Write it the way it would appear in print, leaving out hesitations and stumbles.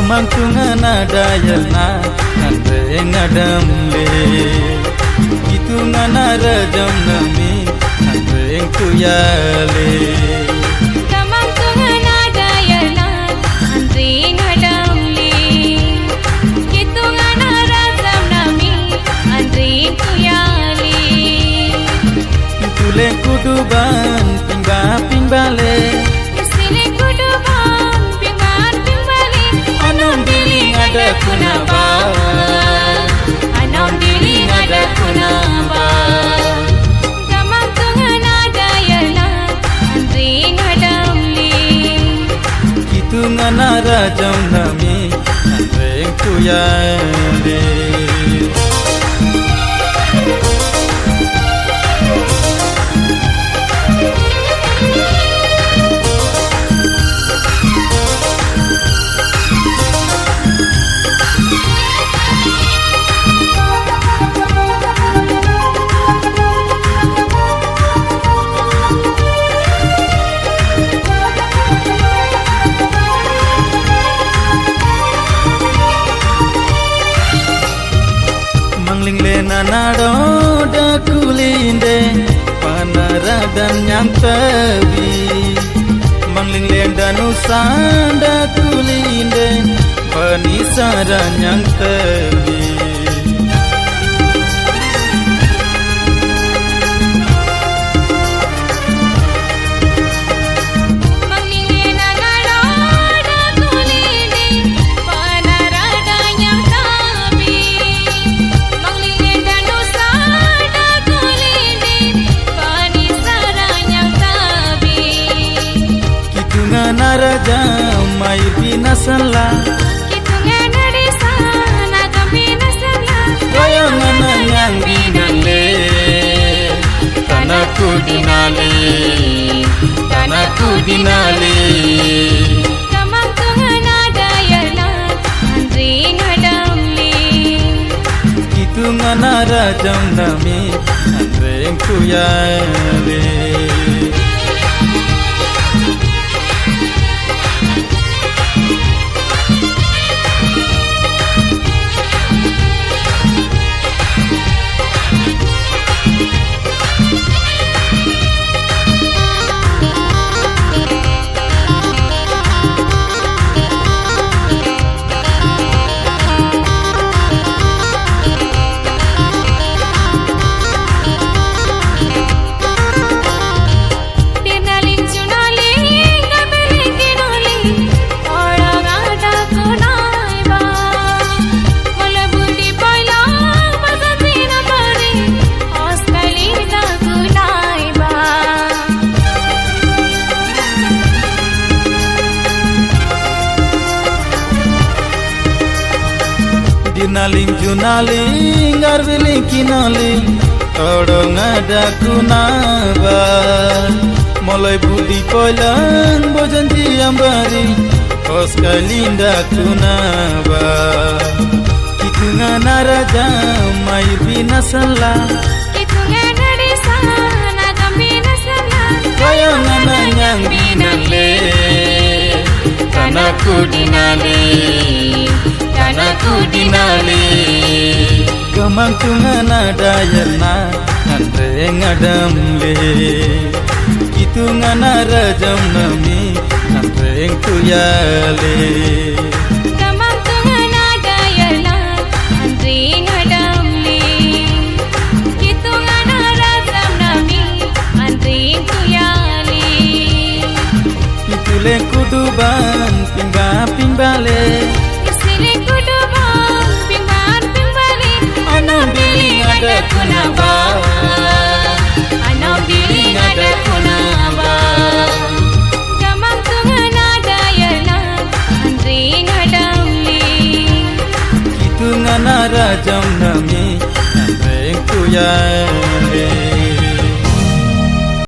Kemang tungan ada yelna Nante ngadam le Itu ngana rajam nami Nante kuyale Kemang tungan ada yelna Nante ngadam le Itu ngana rajam nami Nante kuyale Itule kuduban pingba pingbale Anom diling ada kunaba Gamang tungan ada yelna Andri ngadam li Kitu ngana rajam nami Andre kuyale Nanado da kulinde panara dan yang tebi mangling lenda nusan da kulinde panisaran yang tebi Raja mai pinasala Kitungan di sana kami nasala Goyangan yang binale Tanahku dinale Kamang tungan ada yelna Andri ngadam li Kitungan rajam nami Andre kuyale Dinaling junaling arviling kinaling Todong ada kunaba Mulai budi poilang bojanji ambari Oskai linda kunaba Kitungan raja mai binasala Kitungan di sana kami nasala Goyangan yang binale Tanahku dinale Kemang tungan ada yelna Andre ngadam le Kitu ngana rajam nami Andre kuyale Kemang tungan ada yelna Andri ngadam li Kitu ngana rajam nami Andri kuyale Itule kuduban pingba pingbale Anom diling ada kunaba Gamang tungan ada yelna Andri ngadam li Kitungan rajam nami Andre kuyale